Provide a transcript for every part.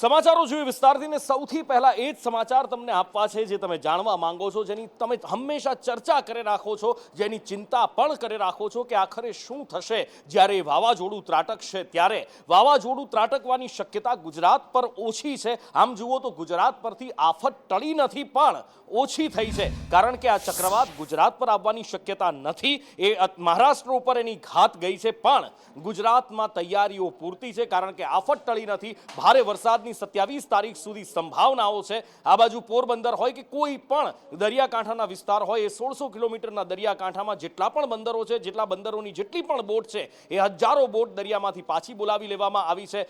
સમાચારો જોઈએ વિસ્તારથી ને સૌથી પહેલા એ જ સમાચાર તમને આપવા છે જે તમે જાણવા માંગો છો, જેની તમે હંમેશા ચર્ચા કરી રાખો છો, જેની ચિંતા પણ કરી રાખો છો કે આખરે શું થશે જ્યારે વાવાઝોડું ત્રાટકશે। ત્યારે વાવાઝોડું ત્રાટકવાની શક્યતા ગુજરાત પર ઓછી છે। આમ જુઓ તો ગુજરાત પરથી આફત ટળી નથી પણ ઓછી થઈ છે, કારણ કે આ ચક્રવાત ગુજરાત પર આવવાની શક્યતા નથી, એ મહારાષ્ટ્ર ઉપર એની ઘાત ગઈ છે, પણ ગુજરાતમાં તૈયારીઓ પૂરતી છે, કારણ કે આફત ટળી નથી। ભારે વરસાદની 27 તારીખ સુધી સંભાવનાઓ છે। આ બાજુ પોરબંદર હોય કે કોઈ પણ દરિયાકાંઠાના વિસ્તાર હોય, એ 1600 કિલોમીટરના દરિયાકાંઠામાં જેટલા પણ બંદરો છે, જેટલા બંદરોની જેટલી પણ બોટ છે, એ હજારો બોટ દરિયામાંથી પાછી બોલાવી લેવામાં આવી છે।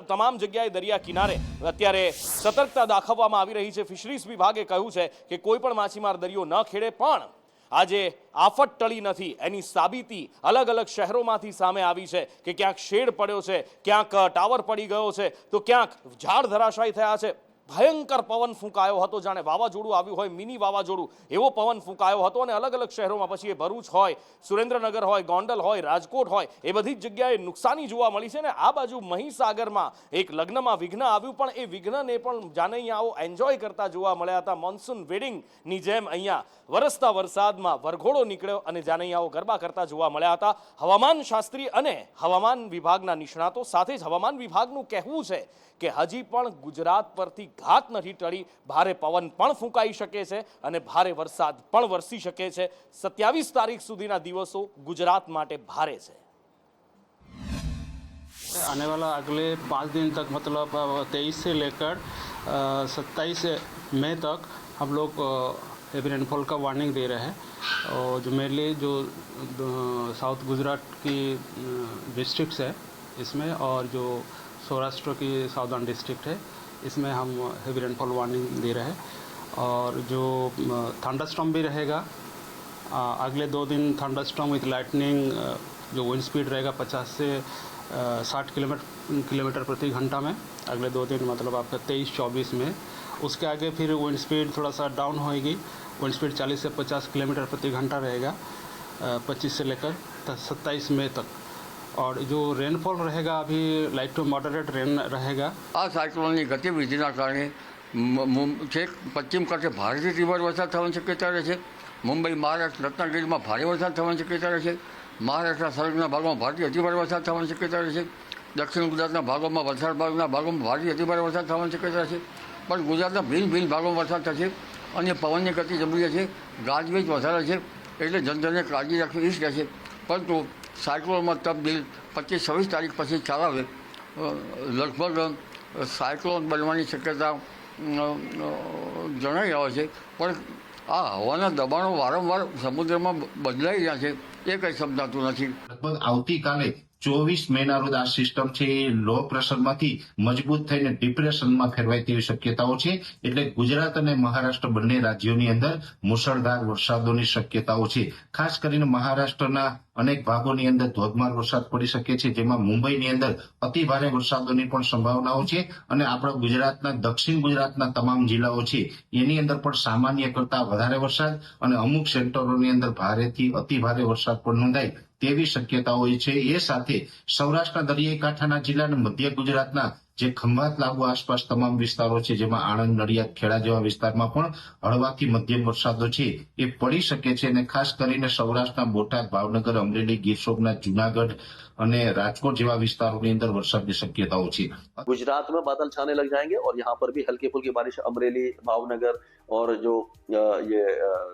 તમામ જગ્યાએ દરિયા કિનારે અત્યારે સતર્કતા દાખવવામાં આવી રહી છે। ફિશરીઝ વિભાગે કહ્યું છે કે કોઈ પણ માછીમાર દરિયો ન ખેડે, પણ આજે આફત ટળી નથી એની સાબિતી અલગ અલગ શહેરોમાંથી સામે આવી છે કે ક્યાંક શેડ પડ્યો છે, ક્યાંક ટાવર પડી ગયો છે, તો ક્યાંક ઝાડ ધરાશાયી થયા છે। ભયંકર પવન ફૂંકાયો હતો, જાણે વાવાઝોડું આવ્યું હોય, મિની વાવાઝોડું એવો પવન ફૂંકાયો હતો, અને અલગ અલગ શહેરોમાં પછી એ ભરૂચ હોય, સુરેન્દ્રનગર હોય, ગોંડલ હોય, રાજકોટ હોય, એ બધી જ જગ્યાએ નુકસાની જોવા મળી છે। ને આ બાજુ મહીસાગરમાં એક લગ્નમાં વિઘ્ન આવ્યું, પણ એ વિઘ્નને પણ જાનૈયાઓ એન્જોય કરતા જોવા મળ્યા હતા। મોન્સૂન વેડિંગની જેમ અહીંયા વરસતા વરસાદમાં વરઘોડો નીકળ્યો અને જાનૈયાઓ ગરબા કરતા જોવા મળ્યા હતા। હવામાન શાસ્ત્રી અને હવામાન વિભાગના નિષ્ણાતો સાથે જ હવામાન વિભાગનું કહેવું છે કે હજી પણ ગુજરાત પરથી ઘાત નથી ટળી, ભારે પવન પણ ફૂંકાઈ શકે છે અને ભારે વરસાદ પણ વરસી શકે છે। 27 તારીખ સુધીના દિવસો ગુજરાત માટે ભારે છે। आने वाला अगले 5 दिन तक मतलब 23 से लेकर 27 मई तक हम लोग हेवी रेनफॉल का वार्निंग दे रहे हैं, और जो मेनली जो साउथ गुजरात की डिस्ट्रिक्ट्स है इसमें, और जो सौराष्ट्र की साउदर्न डिस्ट्रिक्ट है इसमें हम हेवी रेनफॉल वार्निंग दे रहे हैं। और जो थंडरस्टॉर्म भी रहेगा, अगले 2 दिन थंडरस्टॉर्म विथ लाइटनिंग, जो विंड स्पीड रहेगा 50 से 60 किलोमीटर प्रति घंटा में, अगले 2 दिन मतलब आपका 23-24 में। उसके आगे फिर विंड स्पीड थोड़ा सा डाउन होएगी, विंड स्पीड 40 से 50 किलोमीटर प्रति घंटा रहेगा 25 से लेकर 27 मई तक। और जो रेनफॉल रहेगा अभी लाइट टू मॉडरेट रेन रहेगा। આ સાયક્લોનની ગતિવિધિના કારણે છેક પશ્ચિમ કાંઠે ભારેથી તીવ્ર વરસાદ થવાની શક્યતા રહે છે। મુંબઈ, મહારાષ્ટ્ર, રત્નાગીરીમાં ભારે વરસાદ થવાની શક્યતા રહે છે। મહારાષ્ટ્રના સર્વના ભાગોમાં ભારેથી અતિભારે વરસાદ થવાની શક્યતા રહે છે। દક્ષિણ ગુજરાતના ભાગોમાં, વલસાડ ભાગના ભાગોમાં ભારેથી અતિભારે વરસાદ થવાની શક્યતા છે। પણ ગુજરાતના ભિન્ન ભાગોમાં વરસાદ થશે અને પવનની ગતિ જબરી છે, ગાજવીજ વધારે છે, એટલે જનજનને કાળજી રાખવી એ જ રહેશે। પરંતુ સાયક્લોનમાં તબદીલ 25-26 તારીખ પછી ચાલાવે, લગભગ સાયક્લોન બનવાની શક્યતા જણાઈ આવે છે। પણ આ હવાના દબાણો વારંવાર સમુદ્રમાં બદલાઈ રહ્યા છે, એ કંઈ સમજાતું નથી। લગભગ આવતીકાલે 24 મેના રોજ આ સિસ્ટમ છે એ લો પ્રેશરમાંથી મજબૂત થઈને ડિપ્રેશનમાં ફેરવાય તેવી શક્યતાઓ છે। એટલે ગુજરાત અને મહારાષ્ટ્ર બંને રાજ્યોની અંદર મુશળધાર વરસાદોની શક્યતાઓ છે। ખાસ કરીને મહારાષ્ટ્રના અનેક ભાગોની અંદર ધોધમાર વરસાદ પડી શકે છે, જેમાં મુંબઈની અંદર અતિ ભારે વરસાદોની પણ સંભાવનાઓ છે। અને આપણા ગુજરાતના દક્ષિણ ગુજરાતના તમામ જિલ્લાઓ છે એની અંદર પણ સામાન્ય કરતા વધારે વરસાદ અને અમુક સેન્ટરોની અંદર ભારેથી અતિ ભારે વરસાદ પણ નોંધાય તેવી શક્યતાઓ છે। એ સાથે સૌરાષ્ટ્રના દરિયાઈ કાંઠાના જિલ્લા અને મધ્ય ગુજરાતના જે ખંભાત લાગુ આસપાસ તમામ વિસ્તારો છે, જેમાં આણંદ, નડિયાદ, ખેડા જેવા વિસ્તારમાં પણ હળવાથી મધ્યમ વરસાદો છે એ પડી શકે છે। અને ખાસ કરીને સૌરાષ્ટ્રના બોટાદ, ભાવનગર, અમરેલી, ગીર સોમનાથ, જુનાગઢ અને રાજકોટ જેવા વિસ્તારોની અંદર વરસાદની શક્યતાઓ છે। गुजरात में बादल छाने लग जाएंगे और यहाँ पर भी हल्की फुल्की बारिश अमरेली, भावनगर और जो ये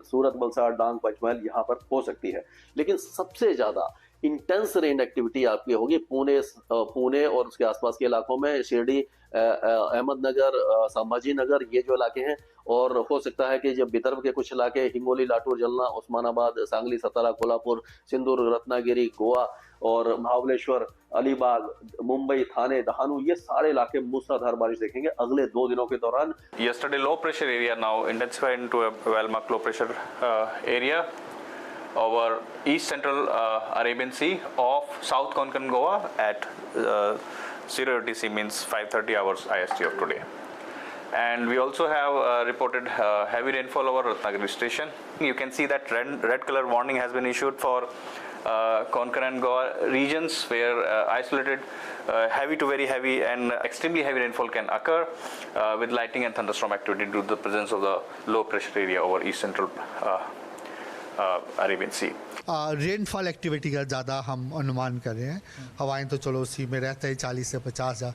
सूरत, वलसाड़, डांग, पंचमहल यहाँ पर हो सकती है। लेकिन सबसे ज्यादा इंटेंस रेन एक्टिविटी आपकी होगी पुणे और उसके आसपास के इलाकों में, शिरडी, अहमदनगर, संभाजी नगर, ये जो इलाके हैं। और हो सकता है कि जब विदर्भ के कुछ इलाके, हिंगोली, लातूर, जलना, उस्मानाबाद, सांगली, सतारा, कोल्हापुर, सिंदूर, रत्नागिरी, गोवा और महाबलेश्वर, अलीबाग, मुंबई, थाने, दहानू, ये सारे इलाके मूसलाधार बारिश देखेंगे अगले 2 दिनों के दौरान। Yesterday low pressure area now intensified into a well-marked low pressure area over east central Arabian Sea of South Konkan Goa at 0 UTC, means 5:30 hours IST of today. And we also have reported heavy rainfall over Ratnagiri station. You can see that red color warning has been issued for Konkan and Goa regions where isolated heavy to very heavy and extremely heavy rainfall can occur with lightning and thunderstorm activity due to the presence of the low pressure area over east central Arabian Sea. Rainfall activity का ज़्यादा हम अनुमान कर रहे हैं। हवाएं तो चलो उसी में रहता है 40 से 50,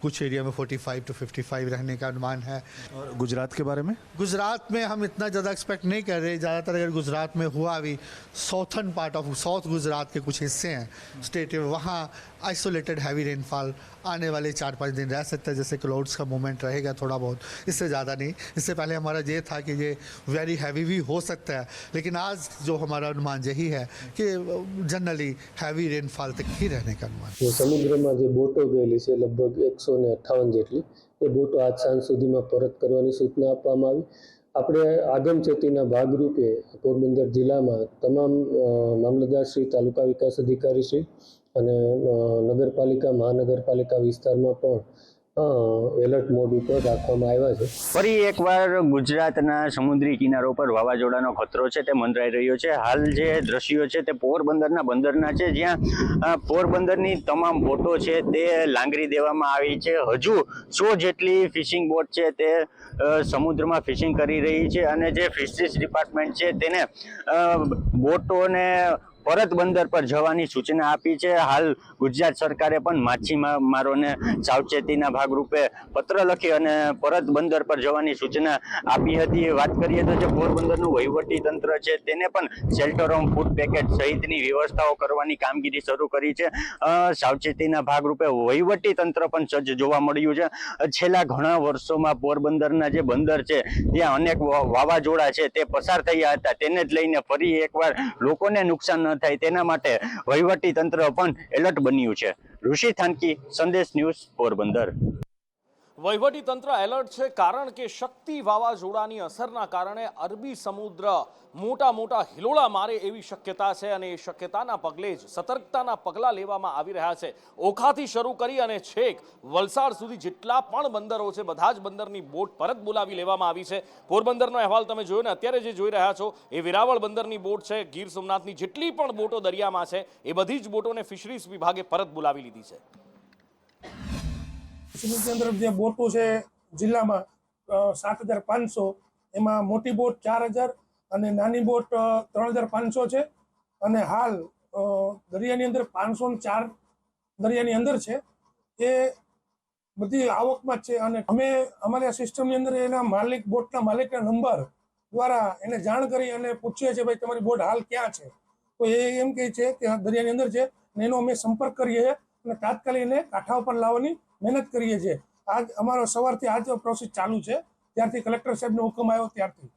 कुछ एरिया में 45 to 55 रहने का अनुमान है। और गुजरात के बारे में? गुजरात में हम इतना ज़्यादा एक्सपेक्ट नहीं कर रहे। ज़्यादातर अगर गुजरात में हुआ भी southern part of south Gujarat के कुछ हिस्से हैं स्टेट में, वहाँ आइसोलेटेड हैवी रेनफॉल आने वाले 4-5 दिन रह सकता है, जैसे क्लाउड्स का मूवमेंट रहेगा थोड़ा बहुत, इससे ज़्यादा नहीं। इससे पहले हमारा ये था कि ये वेरी हैवी भी हो सकता है, लेकिन आज जो हमारा अनुमान यही है कि जनरली हैवी रेनफॉल तक ही रहने का अनुमान। સમુદ્રમાં જે બોટો ગયેલી છે લગભગ 158 જેટલી, એ બોટો આજ સાંજ સુધીમાં પરત કરવાની સૂચના આપવામાં આવી। આપણે આગમચેતીના ભાગરૂપે પોરબંદર જિલ્લામાં તમામ મામલતદારશ્રી, તાલુકા વિકાસ અધિકારીશ્રી અને નગરપાલિકા, મહાનગરપાલિકા વિસ્તારમાં પણ એલર્ટ મોડ ઉપર રાખવામાં આવ્યા છે। ફરી એકવાર ગુજરાતના સમુદ્રી કિનારો પર વાવાઝોડાનો ખતરો છે તે મંડરાઈ રહ્યો છે। હાલ જે દ્રશ્યો છે તે પોરબંદરના બંદરના છે, જ્યાં પોરબંદરની તમામ બોટો છે તે લાંગરી દેવામાં આવી છે। હજુ 100 જેટલી ફિશિંગ બોટ છે તે સમુદ્રમાં ફિશિંગ કરી રહી છે અને જે ફિશરીઝ ડિપાર્ટમેન્ટ છે તેને બોટોને પરત બંદર પર જવાની સૂચના આપી છે। હાલ ગુજરાત સરકારે પણ માછીમારોને સાવચેતીના ભાગરૂપે પત્ર લખી અને પરત બંદર પર જવાની સૂચના આપી હતી। વાત કરીએ તો જે પોરબંદરનું વહીવટી તંત્ર છે તેને પણ શેલ્ટર હોમ, ફૂડ પેકેટ સહિતની વ્યવસ્થાઓ કરવાની કામગીરી શરૂ કરી છે। સાવચેતીના ભાગરૂપે વહીવટી તંત્ર પણ સજ્જ જોવા મળ્યું છે। છેલ્લા ઘણા વર્ષોમાં પોરબંદરના જે બંદર છે ત્યાં અનેક વાવાઝોડા છે તે પસાર થયા હતા, તેને જ લઈને ફરી એકવાર લોકોને નુકસાન ન થાય તેના માટે વહીવટી તંત્ર પણ એલર્ટ બન્યું છે। ઋષિ થાનકી, સંદેશ ન્યૂઝ, પોરબંદર। વહીવટી તંત્ર એલર્ટ છે કારણ કે શક્તિ વાવાઝોડાની અસરના કારણે અરબી સમુદ્ર મોટા હિલોળા મારે એવી શક્યતા છે અને એ શક્યતાના પગલે જ સતર્કતાના પગલાં લેવામાં આવી રહ્યા છે। ઓખાથી શરૂ કરી અને છેક વલસાડ સુધી જેટલા પણ બંદરો છે બધા જ બંદરની બોટ પરત બોલાવી લેવામાં આવી છે। પોરબંદરનો અહેવાલ તમે જોયો ને, અત્યારે જે જોઈ રહ્યા છો એ વેરાવળ બંદરની બોટ છે। ગીર સોમનાથની જેટલી પણ બોટો દરિયામાં છે એ બધી જ બોટોને ફિશરીઝ વિભાગે પરત બોલાવી લીધી છે। સમુદ્રની અંદર જે બોટો છે જિલ્લામાં 7,500, એમાં મોટી બોટ 4,000 અને નાની બોટ 3,500 છે અને હાલ દરિયાની અંદર 504 દરિયાની અંદર છે, એ બધી આવકમાં જ છે। અને અમે અમારી આ સિસ્ટમની અંદર એના માલિક, બોટના માલિકના નંબર દ્વારા એને જાણ કરી અને પૂછીએ છીએ ભાઈ તમારી બોટ હાલ ક્યાં છે, તો એ એમ કહે છે કે દરિયાની અંદર છે અને એનો અમે સંપર્ક કરીએ છીએ અને તાત્કાલિક એને કાંઠા ઉપર લાવવાની મહેનત કરીએ છીએ। આજ અમારો સવારથી આજ પ્રોસેસ ચાલુ છે, ત્યારથી કલેક્ટર સાહેબનો હુકમ આવ્યો ત્યારથી।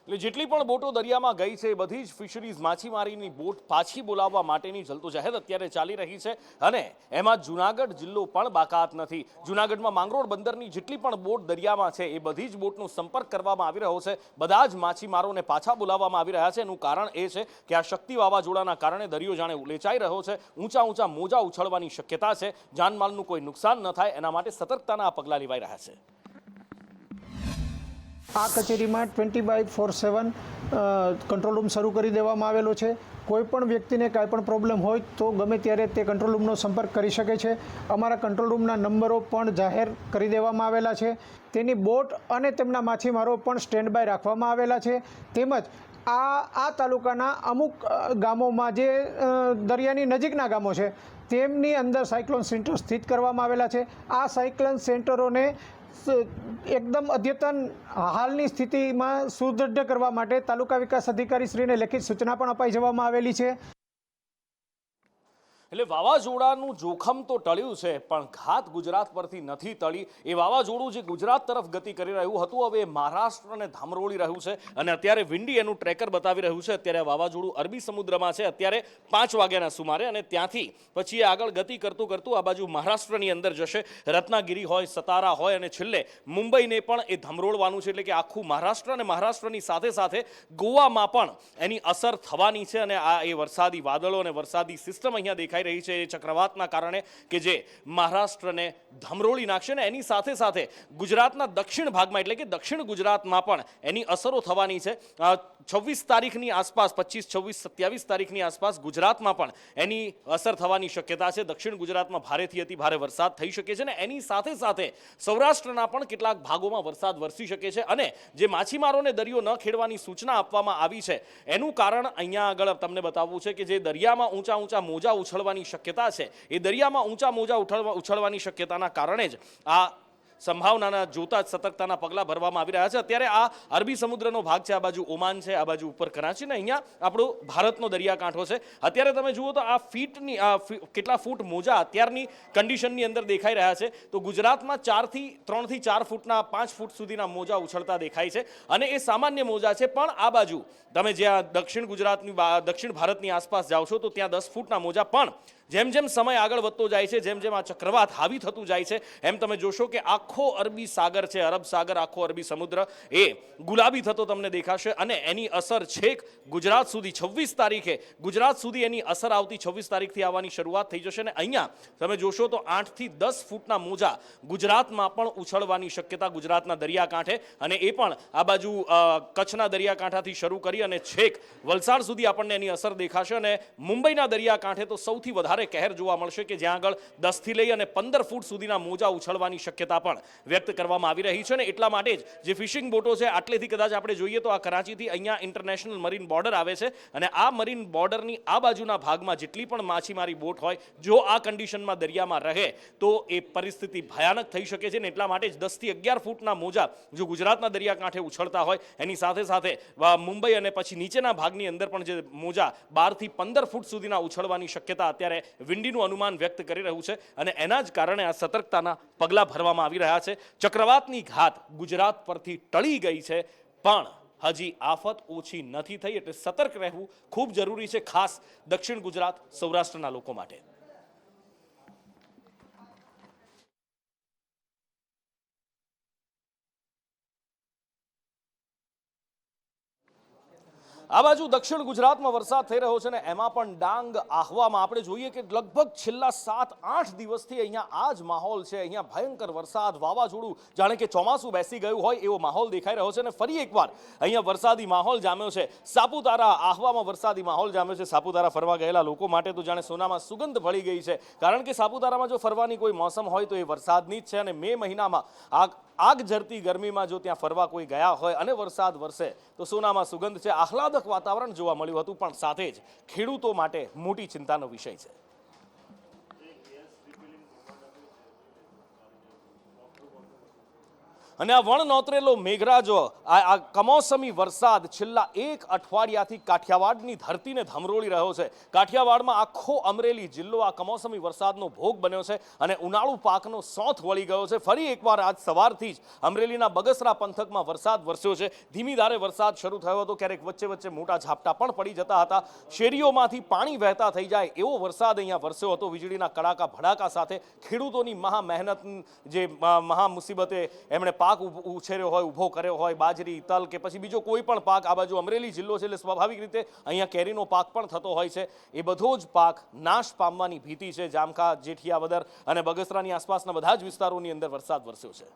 એટલે જેટલી પણ બોટો દરિયામાં ગઈ છે એ બધી જ ફિશરીઝ માછીમારીની બોટ પાછી બોલાવવા માટેની જલદોજહેદ અત્યારે ચાલી રહી છે અને એમાં જુનાગઢ જિલ્લો પણ બાકાત નથી। જુનાગઢમાં માંગરોળ બંદરની જેટલી પણ બોટ દરિયામાં છે એ બધી જ બોટનો સંપર્ક કરવામાં આવી રહ્યો છે। બધા જ માછીમારોને પાછા બોલાવવામાં આવી રહ્યા છે। એનું કારણ એ છે કે આ શક્તિ વાવાઝોડાના કારણે દરિયો જાણે ઉલેચાઈ રહ્યો છે, ઊંચા મોજા ઉછળવાની શક્યતા છે। જાનમાલનું કોઈ નુકસાન ન થાય એના માટે સતર્કતાના આ પગલાં લેવાઈ રહ્યા છે। આ કચેરીમાં 24/7 કંટ્રોલ રૂમ શરૂ કરી દેવામાં આવેલો છે। કોઈ પણ વ્યક્તિને કાંઈ પણ પ્રોબ્લેમ હોય તો ગમે ત્યારે તે કંટ્રોલ રૂમનો સંપર્ક કરી શકે છે। અમારા કંટ્રોલ રૂમના નંબરો પણ જાહેર કરી દેવામાં આવેલા છે। તેની બોટ અને તેમના માછીમારો પણ સ્ટેન્ડ બાય રાખવામાં આવેલા છે। તેમજ આ તાલુકાના અમુક ગામોમાં જે દરિયાની નજીકના ગામો છે તેમની અંદર સાયક્લોન સેન્ટર સ્થિત કરવામાં આવેલા છે। આ સાયક્લોન સેન્ટરોને એકદમ અદ્યતન હાલની સ્થિતિમાં સુદૃઢ કરવા માટે તાલુકા વિકાસ અધિકારી શ્રીને લેખિત સૂચના પણ અપાઈ જવામાં આવેલી છે। એટલે વાવાઝોડાનું જોખમ તો ટળ્યું છે પણ ઘાત ગુજરાત પરથી નથી ટળી। એ વાવાઝોડું જે ગુજરાત તરફ ગતિ કરી રહ્યું હતું હવે મહારાષ્ટ્રને ધામરોળી રહ્યું છે અને અત્યારે વિન્ડી એનું ટ્રેકર બતાવી રહ્યું છે। અત્યારે વાવાઝોડું અરબી સમુદ્રમાં છે અત્યારે 5 વાગ્યાના સુમારે અને ત્યાંથી પછી આગળ ગતિ કરતું આ બાજુ મહારાષ્ટ્રની અંદર જશે। રત્નાગીરી હોય, સતારા હોય અને છેલ્લે મુંબઈને પણ એ ધમરોળવાનું છે। એટલે કે આખું મહારાષ્ટ્ર અને મહારાષ્ટ્રની સાથે ગોવામાં પણ એની અસર થવાની છે અને આ એ વરસાદી વાદળો અને વરસાદી સિસ્ટમ અહીંયા દેખાય રહી છે એ ચક્રવાતના કારણે કે જે મહારાષ્ટ્રને ધમરોળી નાખશે ને એની સાથે ગુજરાતના દક્ષિણ ભાગમાં એટલે કે દક્ષિણ ગુજરાતમાં પણ એની અસરો થવાની છે। 26 તારીખની આસપાસ 25, 26, 27 તારીખની આસપાસ ગુજરાતમાં પણ એની અસર થવાની શક્યતા છે. દક્ષિણ ગુજરાતમાં ભારેથી અતિ ભારે વરસાદ થઈ શકે છે અને એની સાથે સાથે સૌરાષ્ટ્રના પણ કેટલાક ભાગોમાં વરસાદ વરસી શકે છે. અને જે માછીમારોને દરિયો ન ખેડવાની સૂચના આપવામાં આવી છે એનું કારણ અહીંયા આગળ તમને બતાવવું છે કે જે દરિયામાં ઊંચા મોજા ઉછળવાની શક્યતા છે એ દરિયામાં ઊંચા મોજા ઉછળવાની શક્યતાના કારણે જ આ સંભાવનાના જોતા જ સતર્કતાના પગલાં ભરવામાં આવી રહ્યા છે. અત્યારે આ અરબી સમુદ્રનો ભાગ છે, આ બાજુ ઓમાન છે, આ બાજુ ઉપર કરાચી ને અહીંયા આપણો ભારતનો દરિયાકાંઠો છે. અત્યારે તમે જુઓ તો આ કેટલા ફૂટ મોજા અત્યારની કન્ડિશનની અંદર દેખાઈ રહ્યા છે. તો ગુજરાતમાં 3 થી 4 ફૂટના 5 ફૂટ સુધીના મોજા ઉછળતા દેખાય છે અને એ સામાન્ય મોજા છે. પણ આ બાજુ તમે જ્યાં દક્ષિણ ભારતની આસપાસ જાઓ છો તો ત્યાં 10 ફૂટના મોજા પણ જેમ જેમ સમય આગળ વધતો જાય છે, જેમ જેમ આ ચક્રવાત હાવી થતું જાય છે, એમ તમે જોશો કે આખો અરબી સાગર છે, અરબ સાગર, આખો અરબી સમુદ્ર એ ગુલાબી થતો તમને દેખાશે અને એની અસર છેક ગુજરાત સુધી 26 તારીખે ગુજરાત સુધી એની અસર આવતી 26 તારીખથી આવવાની શરૂઆત થઈ જશે. અને અહીંયા તમે જોશો તો 8 થી 10 ફૂટના મોજા ગુજરાતમાં પણ ઉછળવાની શક્યતા ગુજરાતના દરિયાકાંઠે, અને એ પણ આ બાજુ કચ્છના દરિયાકાંઠાથી શરૂ કરી અને છેક વલસાડ સુધી આપણને એની અસર દેખાશે. અને મુંબઈના દરિયાકાંઠે તો સૌથી વધારે કહેર જોવા મળશે કે જ્યાં આગળ 10 થી લઈ અને 15 ફૂટ સુધીના મોજા ઉછળવાની શક્યતા પણ વ્યક્ત કરવામાં આવી રહી છે. અને એટલા માટે જ જે ફિશિંગ બોટો છે આટલેથી કદાચ આપણે જોઈએ તો આ કરાચીથી અહીંયા ઇન્ટરનેશનલ મરીન બોર્ડર આવે છે અને આ મરીન બોર્ડરની આ બાજુના ભાગમાં જેટલી પણ માછીમારી બોટ હોય, જો આ કન્ડિશનમાં દરિયામાં રહે તો એ પરિસ્થિતિ ભયાનક થઈ શકે છે. ને એટલા માટે જ 10 થી 11 ફૂટના મોજા જો ગુજરાતના દરિયાકાંઠે ઉછળતા હોય એની સાથે સાથે મુંબઈ અને પછી નીચેના ભાગની અંદર પણ જે મોજા 12 થી 15 ફૂટ સુધીના ઉછળવાની શક્યતા અત્યારે વિંડીનું અનુમાન વ્યક્ત કરી રહ્યું છે. અને એના જ કારણે આ સતર્કતાના પગલાં ભરવામાં આવી રહ્યા છે. ચક્રવાતની ઘાત ગુજરાત પરથી ટળી ગઈ છે પણ હજી આફત ઓછી નથી થઈ, એટલે સતર્ક રહેવું ખૂબ જરૂરી છે, ખાસ દક્ષિણ ગુજરાત, સૌરાષ્ટ્રના લોકો માટે. આ બાજુ દક્ષિણ ગુજરાતમાં વરસાદ થઈ રહ્યો છે ને એમાં પણ ડાંગ, આહવામાં આપણે જોઈએ કે લગભગ છેલ્લા 7-8 દિવસથી અહીંયા આ જ માહોલ છે. અહીંયા ભયંકર વરસાદ, વાવાઝોડું, જાણે કે ચોમાસું બેસી ગયું હોય એવો માહોલ દેખાઈ રહ્યો છે. અને ફરી એકવાર અહીંયા વરસાદી માહોલ જામ્યો છે. સાપુતારા, આહવામાં વરસાદી માહોલ જામ્યો છે. સાપુતારા ફરવા ગયેલા લોકો માટે તો જાણે સોનામાં સુગંધ ભળી ગઈ છે, કારણ કે સાપુતારામાં જો ફરવાની કોઈ મોસમ હોય તો એ વરસાદની જ છે. અને મે મહિનામાં આગ ઝરતી ગરમીમાં જો ત્યાં ફરવા કોઈ ગયા હોય અને વરસાદ વરસે તો સોનામાં સુગંધ છે. આહલાદક વાતાવરણ જોવા મળ્યું હતું, પણ સાથે જ ખેડૂતો માટે મોટી ચિંતાનો વિષય છે. અને આ વણ નોતરેલો મેઘરાજો, આ કમોસમી વરસાદ છેલ્લા 1 અઠવાડિયાથી કાઠિયાવાડની ધરતીને ધમરોળી રહ્યો છે. કાઠિયાવાડમાં આખો અમરેલી જિલ્લો આ કમોસમી વરસાદનો ભોગ બન્યો છે અને ઉનાળુ પાકનો સોથ વળી ગયો છે. ફરી એકવાર આજ સવારથી જ અમરેલીના બગસરા પંથકમાં વરસાદ વરસ્યો છે. ધીમી ધારે વરસાદ શરૂ થયો હતો, ક્યારેક વચ્ચે વચ્ચે મોટા ઝાપટા પણ પડી જતા હતા. શેરીઓમાંથી પાણી વહેતા થઈ જાય એવો વરસાદ અહીંયા વરસ્યો હતો. વીજળીના કડાકા ભડાકા સાથે ખેડૂતોની મહા મહેનત, જે મહા મુસીબતે એમણે પાક ઉછેર્યો હોય, ઊભો કર્યો હોય, બાજરી, તલ કે પછી બીજો કોઈ પણ પાક, આ બાજુ અમરેલી જિલ્લો છે એટલે સ્વાભાવિક રીતે અહીંયા કેરીનો પાક પણ થતો હોય છે, એ બધો જ પાક નાશ પામવાની ભીતિ છે. જામખા, જેઠિયાવદર અને બગસરાની આસપાસના બધા જ વિસ્તારોની અંદર વરસાદ વરસ્યો છે.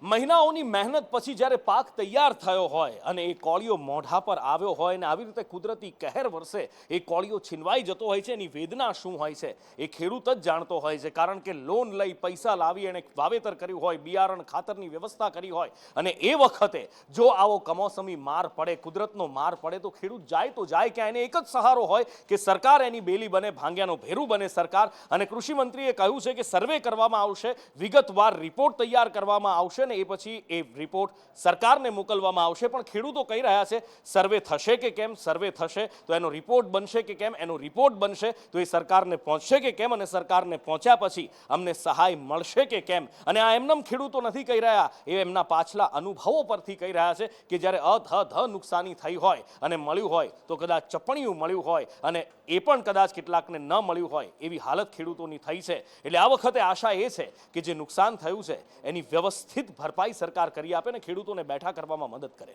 મહિનાઓની મહેનત પછી જ્યારે પાક તૈયાર થયો હોય અને એ કોળિયો મોઢા પર આવ્યો હોય અને આવી રીતે કુદરતી કહેર વરસે એ કોળિયો છીનવાઈ જતો હોય છે, એની વેદના શું હોય છે એ ખેડૂત જ જાણતો હોય છે. કારણ કે લોન લઈ પૈસા લાવી એણે વાવેતર કર્યું હોય, બિયારણ ખાતરની વ્યવસ્થા કરી હોય, અને એ વખતે જો આવો કમોસમી માર પડે, કુદરતનો માર પડે, તો ખેડૂત જાય તો જાય ક્યાં? એને એક જ સહારો હોય કે સરકાર એની બેલી બને, ભાંગ્યાનો ભેરું બને સરકાર. અને કૃષિ મંત્રીએ કહ્યું છે કે સર્વે કરવામાં આવશે, વિગતવાર રિપોર્ટ તૈયાર કરવામાં આવશે, એ પછી એ રિપોર્ટ સરકારને મોકલવામાં આવશે. પણ ખેડૂતો કહી રહ્યા છે સર્વે થશે કે કેમ? સર્વે થશે તો એનો રિપોર્ટ બનશે કે કેમ? એનો રિપોર્ટ બનશે તો એ સરકારને પહોંચશે કે કેમ? અને સરકારને પહોંચ્યા પછી અમને સહાય મળશે કે કેમ? અને આ એમનેમ ખેડૂતો નથી કહી રહ્યા, એ એમના પાછલા અનુભવો પરથી કહી રહ્યા છે કે જ્યારે નુકસાની થઈ હોય અને મળ્યું હોય તો કદાચ ચપણિયું મળ્યું હોય અને એ પણ કદાચ કેટલાકને ન મળ્યું હોય એવી હાલત ખેડૂતોની થઈ છે. એટલે આ વખતે આશા એ છે કે જે નુકસાન થયું છે એની વ્યવસ્થિત ભરપાઈ સરકાર કરી આપે ને ખેડૂતોને બેઠા કરવામાં મદદ કરે.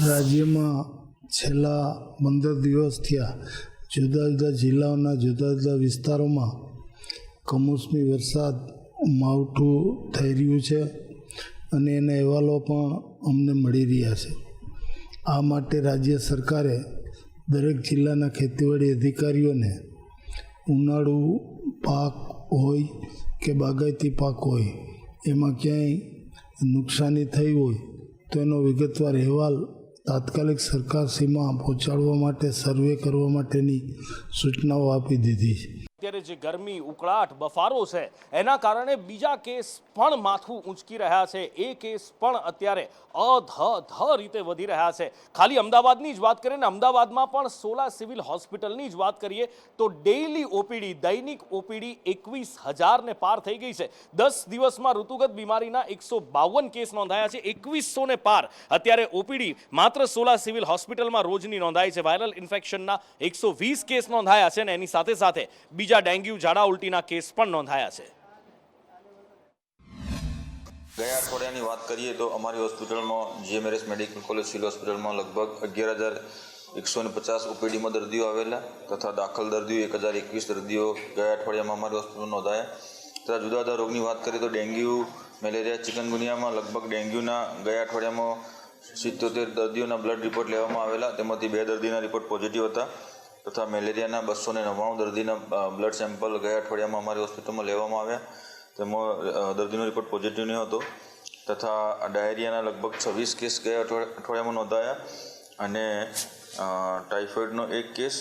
રાજ્યમાં છેલ્લા 15 દિવસ થયા જુદા જુદા જિલ્લાઓના જુદા જુદા વિસ્તારોમાં કમોસમી વરસાદ માવઠું થઈ રહ્યું છે અને એના અહેવાલો પણ અમને મળી રહ્યા છે. આ માટે રાજ્ય સરકારે દરેક જિલ્લાના ખેતીવાડી અધિકારીઓને ઉનાળુ પાક હોય કે બાગાયતી પાક હોય એમાં ક્યાંય નુકસાની થઈ હોય તો એનો વિગતવાર અહેવાલ તાત્કાલિક સરકાર સીમા પહોંચાડવા માટે સર્વે કરવા માટેની સૂચનાઓ આપી દીધી છે. અત્યારે જે ગરમી ઉકળાટ બફારો છે એના કારણે બીજા કેસ પણ માથું ઊંચકી રહ્યા છે. એ કેસ પણ અત્યારે અધધ રીતે વધી રહ્યા છે. ખાલી અમદાવાદની જ વાત કરીએ ને અમદાવાદમાં પણ 16 સિવિલ હોસ્પિટલની જ વાત કરીએ તો ડેઇલી ઓપીડી દૈનિક ઓપીડી 21,000 ને પાર થઈ ગઈ છે. 10 દિવસમાં ઋતુગત બીમારીના 152 કેસ નોંધાયા છે. 2100 ને પાર અત્યારે ઓપીડી માત્ર 16 સિવિલ હોસ્પિટલમાં રોજની નોંધાય છે. વાયરલ ઇન્ફેક્શનના 120 કેસ નોંધાયા છે ને એની સાથે સાથે બીજા ડેન્ગ્યુ ઝાડા ઉલટીના કેસ પણ નોંધાયા છે. ગયા અઠવાડિયાની વાત કરીએ તો અમારી હોસ્પિટલમાં GMRS મેડિકલ કોલેજ સિવિલ હોસ્પિટલમાં લગભગ 11,150 ઓપીડીમાં દર્દીઓ આવેલા તથા દાખલ દર્દીઓ 1,021 દર્દીઓ ગયા અઠવાડિયામાં અમારી હોસ્પિટલમાં નોંધાયા. તથા જુદા જુદા રોગની વાત કરીએ તો ડેન્ગ્યુ, મેલેરિયા, ચિકનગુનિયામાં લગભગ ડેન્ગ્યુના ગયા અઠવાડિયામાં 77 દર્દીઓના બ્લડ રિપોર્ટ લેવામાં આવેલા. તેમાંથી 2 દર્દીના રિપોર્ટ પોઝિટિવ હતા તથા મેલેરિયાના 299 દર્દીના બ્લડ સેમ્પલ ગયા અઠવાડિયામાં અમારી હોસ્પિટલમાં લેવામાં આવ્યા. તેમાં દર્દીનો રિપોર્ટ પોઝિટિવ નહીં હતો તથા ડાયરિયાના લગભગ 26 કેસ ગયા અઠવાડિયામાં નોંધાયા અને ટાઇફોઇડનો 1 કેસ.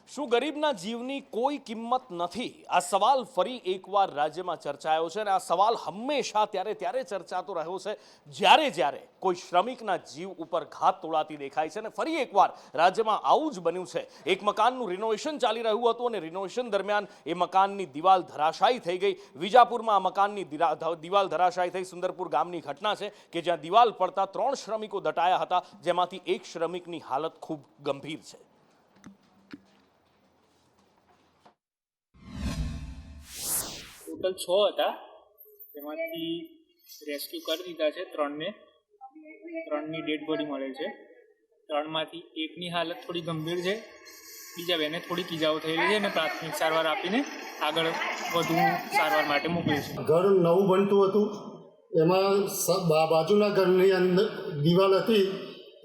શું ગરીબના જીવની કોઈ કિંમત નથી? આ સવાલ ફરી એકવાર રાજ્યમાં ચર્ચાયો છે અને આ સવાલ હંમેશા ત્યારે ચર્ચાતો રહ્યો છે જ્યારે કોઈ શ્રમિકના જીવ ઉપર ઘાત તોળાતી દેખાય છે. અને ફરી એકવાર રાજ્યમાં આવું જ બન્યું છે. એક મકાનનું રિનોવેશન ચાલી રહ્યું હતું અને રિનોવેશન દરમિયાન એ મકાનની દિવાલ ધરાશાયી થઈ ગઈ. વિજાપુરમાં આ મકાનની દિવાલ ધરાશાયી થઈ. સુંદરપુર ગામની ઘટના છે કે જ્યાં દિવાલ પડતા 3 શ્રમિકો દટાયા હતા, જેમાંથી એક શ્રમિકની હાલત ખૂબ ગંભીર છે. ટોટલ 6 હતા, તેમાંથી રેસ્ક્યુ કરી દીધા છે 3ની ડેડ બોડી મળે છે. 3માંથી એકની હાલત થોડી ગંભીર છે, બીજા 2ને થોડીક ઈજાઓ થયેલી છે અને પ્રાથમિક સારવાર આપીને આગળ વધુ સારવાર માટે મોકલ્યું છે. ઘર નવું બનતું હતું, એમાં બાજુના ઘરની અંદર દિવાલ હતી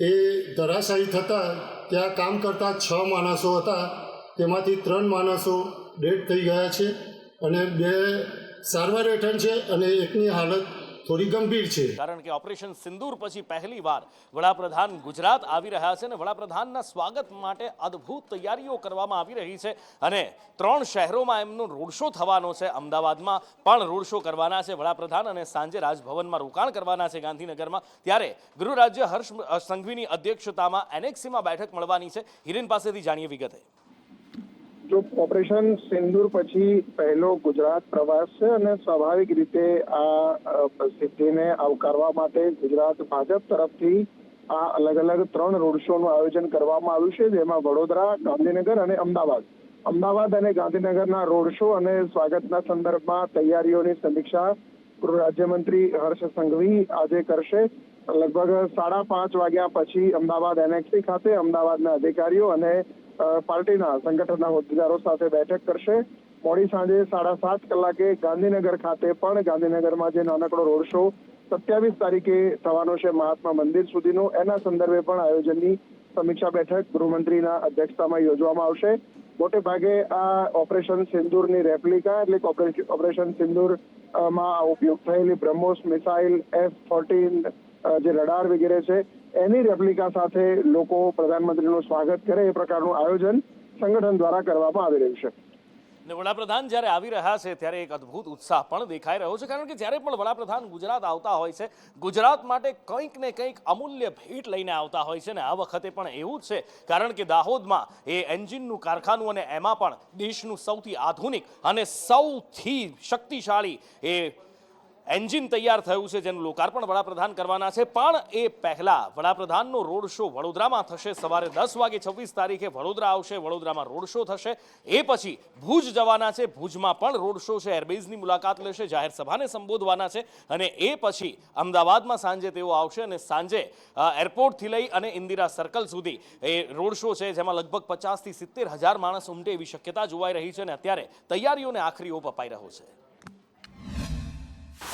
એ ધરાશાયી થતાં ત્યાં કામ કરતા 6 માણસો હતા, તેમાંથી 3 માણસો ડેડ થઈ ગયા છે અને 2 સારવાર હેઠળ છે અને એકની હાલત થોડી ગંભીર છે. કારણ કે ઓપરેશન સિંદૂર પછી પહેલીવાર વડાપ્રધાન ગુજરાત આવી રહ્યા છે અને વડાપ્રધાનના સ્વાગત માટે અદ્ભુત તૈયારીઓ કરવામાં આવી રહી છે અને 3 શહેરોમાં એમનો રોડ શો થવાનો છે. અમદાવાદમાં પણ રોડ શો કરવાના છે વડાપ્રધાન અને સાંજે રાજભવનમાં રોકાણ કરવાના છે ગાંધીનગરમાં. ત્યારે ગૃહ રાજ્ય હર્ષ સંઘવીની અધ્યક્ષતામાં એનેક્સીમાં બેઠક મળવાની છે. હિરેન પાસેથી જાણીએ વિગતે. જો ઓપરેશન સિંદૂર પછી પહેલો ગુજરાત પ્રવાસ છે અને સ્વાભાવિક રીતે આ સિદ્ધિને આવકારવા માટે ગુજરાત ભાજપ તરફથી આ અલગ અલગ 3 રોડ શોનું આયોજન કરવામાં આવ્યું છે, જેમાં વડોદરા, ગાંધીનગર અને અમદાવાદ અને ગાંધીનગરના રોડ શો અને સ્વાગતના સંદર્ભમાં તૈયારીઓની સમીક્ષા ગૃહ રાજ્યમંત્રી હર્ષ સંઘવી આજે કરશે. લગભગ 5:30 વાગ્યા પછી અમદાવાદ એનેક્સી ખાતે અમદાવાદના અધિકારીઓ અને પાર્ટીના સંગઠનના હોદ્દેદારો સાથે બેઠક કરશે. મોડી સાંજે 7:30 કલાકે ગાંધીનગર ખાતે પણ ગાંધીનગરમાં જે નાનકડો રોડ શો 27 તારીખે થવાનો છે મહાત્મા મંદિર સુધીનો, એના સંદર્ભે પણ આયોજનની સમીક્ષા બેઠક ગૃહમંત્રીના અધ્યક્ષતામાં યોજવામાં આવશે. મોટે ભાગે આ ઓપરેશન સિંદૂરની રેપ્લિકા એટલે ઓપરેશન સિંદૂરમાં ઉપયોગ થયેલી બ્રહ્મોસ મિસાઇલ F-14 જે રડાર વગેરે છે એની રેપ્લિકા સાથે લોકો પ્રધાનમંત્રીનું સ્વાગત કરે એ પ્રકારનું આયોજન સંગઠન દ્વારા કરવામાં આવી રહ્યું છે. વડાપ્રધાન જ્યારે આવી રહ્યા છે ત્યારે એક અદ્ભુત ઉત્સાહ પણ દેખાઈ રહ્યો છે. કારણ કે જ્યારે પણ વડાપ્રધાન ગુજરાત આવતા હોય છે, ગુજરાત માટે કંઈક ને કંઈક અમૂલ્ય ભેટ લઈને આવતા હોય છે ને આ વખતે પણ એવું જ છે. કારણ કે દાહોદમાં એ એન્જિનનું કારખાનું અને એમાં પણ દેશનું સૌથી આધુનિક અને સૌથી શક્તિશાળી એ એન્જિન તૈયાર થયું છે જેનું લોકાર્પણ વડાપ્રધાન કરવાના છે, પણ એ પહેલા વડાપ્રધાનનો રોડ શો વડોદરામાં થશે. સવારે 10 વાગે 26 તારીખે વડોદરા આવશે, વડોદરામાં રોડ શો થશે. એ પછી ભુજ જવાના છે, ભુજમાં પણ રોડ શો છે, એરબેઝની મુલાકાત લેશે, જાહેર સભાને સંબોધવાના છે અને એ પછી અમદાવાદમાં સાંજે તેઓ આવશે અને સાંજે એરપોર્ટથી લઈ અને ઇન્દિરા સર્કલ સુધી એ રોડ શો છે જેમાં લગભગ 50 થી 70 હજાર માણસ ઉમટે એવી શક્યતા જોવાઈ રહી છે અને અત્યારે તૈયારીઓને આખરી ઓપ અપાઈ રહ્યો છે.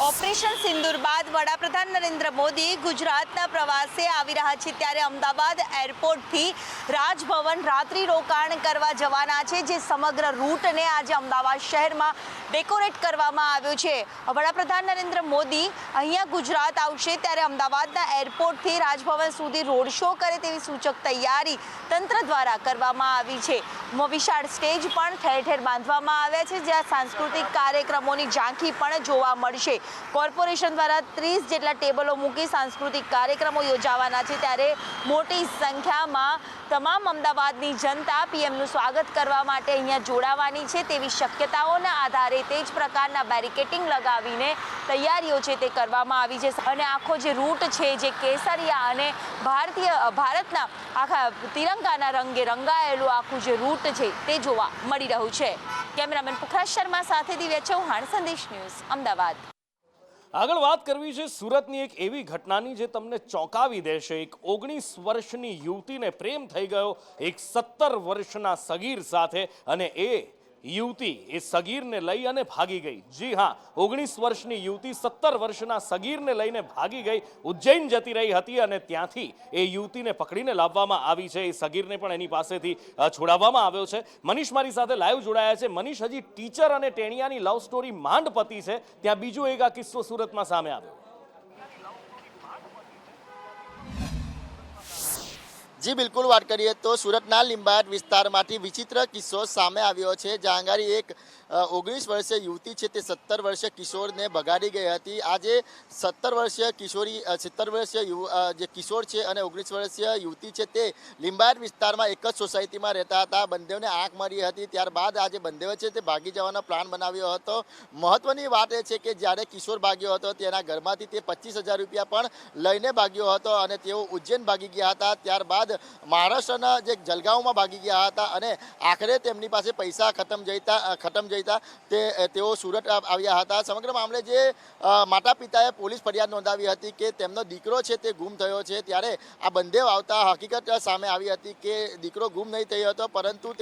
ઓપરેશન સિંદૂર બાદ વડાપ્રધાન નરેન્દ્ર મોદી ગુજરાતના પ્રવાસે આવી રહ્યા છે, ત્યારે અમદાવાદ એરપોર્ટથી રાજભવન રાત્રિ રોકાણ કરવા જવાના છે, જે સમગ્ર રૂટને આજે અમદાવાદ શહેરમાં ડેકોરેટ કરવામાં આવ્યો છે. વડાપ્રધાન નરેન્દ્ર મોદી અહીંયા ગુજરાત આવશે ત્યારે અમદાવાદના એરપોર્ટથી રાજભવન સુધી રોડ શો કરે તેવી સૂચક તૈયારી તંત્ર દ્વારા કરવામાં આવી છે. વિશાળ સ્ટેજ પણ ઠેર ઠેર બાંધવામાં આવ્યા છે, જ્યાં સાંસ્કૃતિક કાર્યક્રમોની ઝાંખી પણ જોવા મળશે. કોર્પોરેશન દ્વારા 30 જેટલા ટેબલો મૂકી સાંસ્કૃતિક કાર્યક્રમો યોજાવાના છે, ત્યારે મોટી સંખ્યામાં તમામ અમદાવાદની જનતા પીએમનું સ્વાગત કરવા માટે અહીંયા જોડાવાની છે તેવી શક્યતાઓના આધારે તે જ પ્રકારના બેરિકેટિંગ લગાવીને તૈયારીઓ છે તે કરવામાં આવી છે. અને આખો જે રૂટ છે જે કેસરિયા અને ભારતના આખા તિરંગાના રંગે રંગાયેલું આખું જે રૂટ છે તે જોવા મળી રહ્યું છે. કેમેરામેન પુખરાજ શર્મા સાથે દિવ્યા ચૌહાણ, સંદેશ ન્યૂઝ, અમદાવાદ. આગળ વાત કરવી છે સુરતની એક એવી ઘટનાની જે તમને ચોંકાવી દેશે. એક 19 વર્ષની યુવતીને પ્રેમ થઈ ગયો એક 17 વર્ષના સગીર સાથે અને એ યુવતી એ સગીરને લઈ અને ભાગી ગઈ. જી હા, 19 વર્ષની યુવતી 17 વર્ષના સગીરને લઈને ભાગી ગઈ. ઉજ્જૈન જતી રહી હતી અને ત્યાંથી એ યુવતીને પકડીને લાવવામાં આવી છે. એ સગીરને પણ એની પાસેથી છોડાવવામાં આવ્યો છે. મનીષ મારી સાથે લાઈવ જોડાયા છે. મનીષ, હજી ટીચર અને ટેણિયાની લવ સ્ટોરી માંડ પતી છે, ત્યાં બીજો એક આ કિસ્સો સુરતમાં સામે આવ્યો. જી બિલકુલ, વાત કરીએ તો સુરતના લિંબાયત વિસ્તારમાંથી વિચિત્ર કિસ્સો સામે આવ્યો છે, જ્યાં આગળ એક 19 વર્ષીય યુવતી છે તે 17 વર્ષીય કિશોરને ભગાડી ગઈ હતી. આજે 17 વર્ષીય કિશોરી 17 વર્ષીય જે કિશોર છે અને 19 વર્ષીય યુવતી છે તે લિંબાયત વિસ્તારમાં એક જ સોસાયટીમાં રહેતા હતા. બંનેવને આંખ મળી હતી. ત્યારબાદ આજે બંનેવ છે તે ભાગી જવાનો પ્લાન બનાવ્યો હતો. મહત્વની વાત એ છે કે જ્યારે કિશોર ભાગ્યો હતો તેના ઘરમાંથી તે 25,000 રૂપિયા પણ લઈને ભાગ્યો હતો અને તેઓ ઉજ્જૈન ભાગી ગયા હતા. ત્યારબાદ મહારાષ્ટ્રના જે જલગાંવમાં ભાગી ગયા હતા અને આખરે તેમની પાસે પૈસા ખતમ જતા તેઓ સુરત આવ્યા હતા. સમગ્ર મામલે જે માતા પિતાએ પોલીસ ફરિયાદ નોંધાવી હતી કે તેમનો દીકરો છે તે ગુમ થયો છે, ત્યારે આ બંદેવ આવતા હકીકત સામે આવી હતી કે દીકરો ગુમ નહીં થયો હતો, પરંતુ